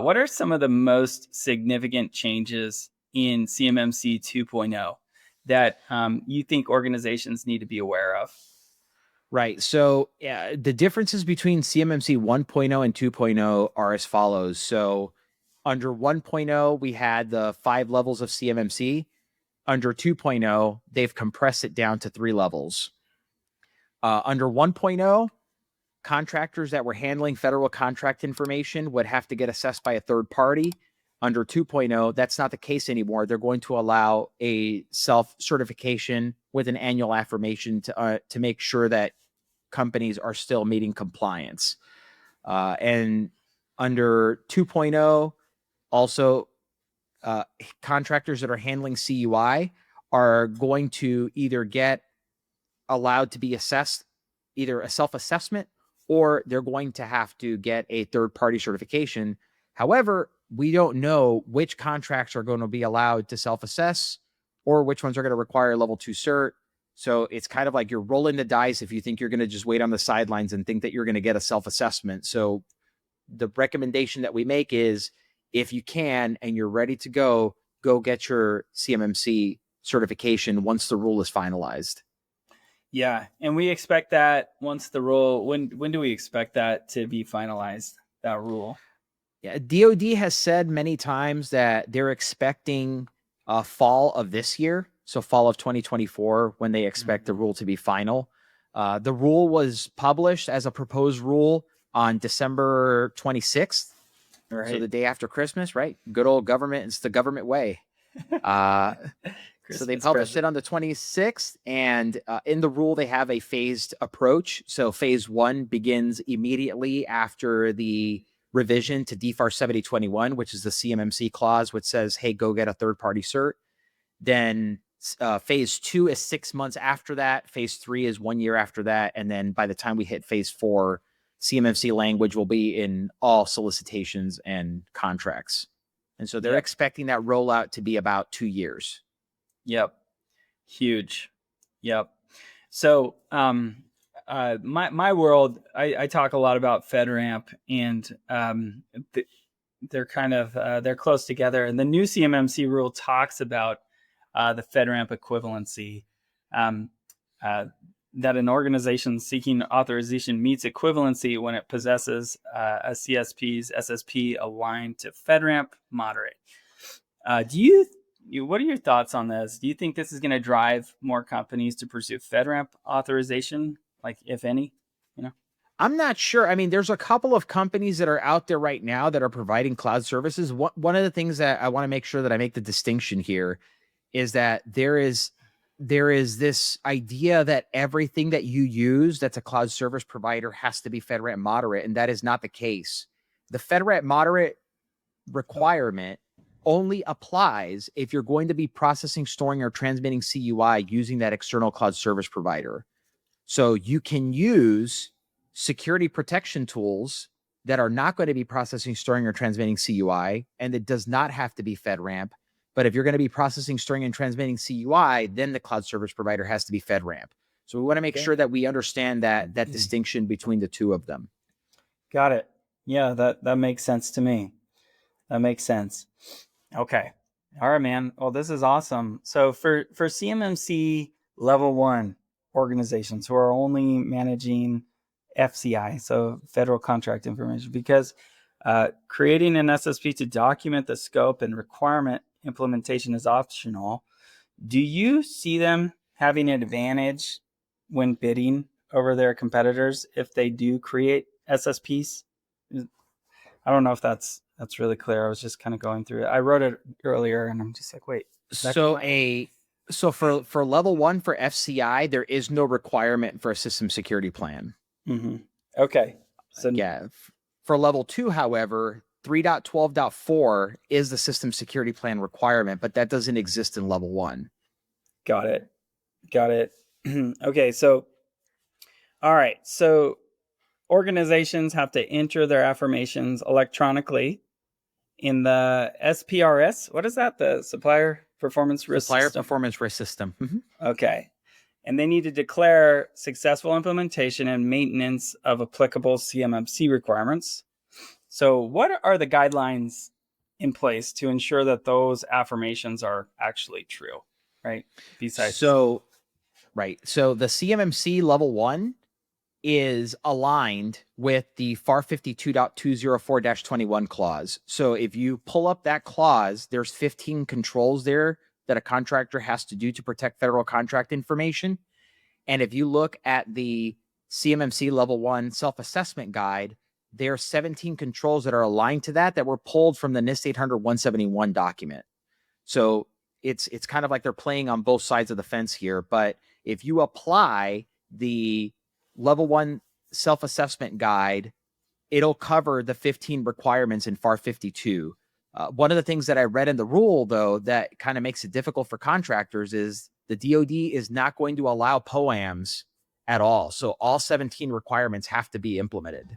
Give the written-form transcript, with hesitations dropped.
What are some of the most significant changes in CMMC 2.0 that you think organizations need to be aware of? Right. So the differences between CMMC 1.0 and 2.0 are as follows. So under 1.0, we had the 5 levels of CMMC. Under 2.0, they've compressed it down to 3 levels. Under 1.0, contractors that were handling federal contract information would have to get assessed by a third party. Under 2.0, that's not the case anymore. They're going to allow a self-certification with an annual affirmation to make sure that companies are still meeting compliance. And under 2.0, also contractors that are handling CUI are going to either get allowed to be assessed, either a self-assessment, or they're going to have to get a third-party certification. However, we don't know which contracts are going to be allowed to self-assess or which ones are going to require level 2 cert. So it's kind of like you're rolling the dice if you think you're going to just wait on the sidelines and think that you're going to get a self-assessment. So the recommendation that we make is if you can and you're ready to go get your CMMC certification once the rule is finalized. Yeah, and we expect that once the rule, when do we expect that to be finalized, that rule? Yeah, DOD has said many times that they're expecting fall of this year, so fall of 2024, when they expect the rule to be final. The rule was published as a proposed rule on December 26th, Right. so the day after Christmas, right? Good old government. It's the government way. So they published it on the 26th, and in the rule, they have a phased approach. So phase 1 begins immediately after the revision to DFAR 7021, which is the CMMC clause, which says, hey, go get a third-party cert. Then phase 2 is 6 months after that. Phase 3 is 1 year after that. And then by the time we hit phase 4, CMMC language will be in all solicitations and contracts. And so they're expecting that rollout to be about 2 years. Yep. Huge. Yep. So my world, I talk a lot about FedRAMP, and they're kind of they're close together. And the new CMMC rule talks about the FedRAMP equivalency, that an organization seeking authorization meets equivalency when it possesses a CSP's SSP aligned to FedRAMP moderate. What are your thoughts on this? Do you think this is going to drive more companies to pursue FedRAMP authorization, like if any? I'm not sure. I mean, there's a couple of companies that are out there right now that are providing cloud services. One of the things that I want to make sure that I make the distinction here is that there is this idea that everything that you use that's a cloud service provider has to be FedRAMP moderate, and that is not the case. The FedRAMP moderate requirement only applies if you're going to be processing, storing, or transmitting CUI using that external cloud service provider. So you can use security protection tools that are not going to be processing, storing, or transmitting CUI, and it does not have to be FedRAMP. But if you're going to be processing, storing, and transmitting CUI, then the cloud service provider has to be FedRAMP. So we want to make sure that we understand that distinction between the two of them. Got it. Yeah, that makes sense to me. That makes sense. Okay. All right, man. Well, this is awesome. So for CMMC level 1 organizations who are only managing FCI, so federal contract information, because creating an SSP to document the scope and requirement implementation is optional, do you see them having an advantage when bidding over their competitors if they do create SSPs? I don't know if that's really clear. I was just kind of going through it. I wrote it earlier and I'm just like, wait. So for level 1 for FCI, there is no requirement for a system security plan. Mm-hmm. Okay. So yeah, for level 2, however, 3.12.4 is the system security plan requirement, but that doesn't exist in level 1. Got it. Okay. So, all right. So organizations have to enter their affirmations electronically in the SPRS. What is that? The Supplier Performance Risk System? Performance Risk System. Mm-hmm. Okay. And they need to declare successful implementation and maintenance of applicable CMMC requirements. So, what are the guidelines in place to ensure that those affirmations are actually true, right? Besides, So, right. So the CMMC level 1 is aligned with the FAR 52.204-21 clause. So if you pull up that clause, there's 15 controls there that a contractor has to do to protect federal contract information. And if you look at the CMMC level 1 self-assessment guide, there are 17 controls that are aligned to that were pulled from the NIST 800-171 document. So it's kind of like they're playing on both sides of the fence here. But if you apply the level 1 self-assessment guide, it'll cover the 15 requirements in FAR 52. One of the things that I read in the rule, though, that kind of makes it difficult for contractors is the DoD is not going to allow POAMs at all. So all 17 requirements have to be implemented.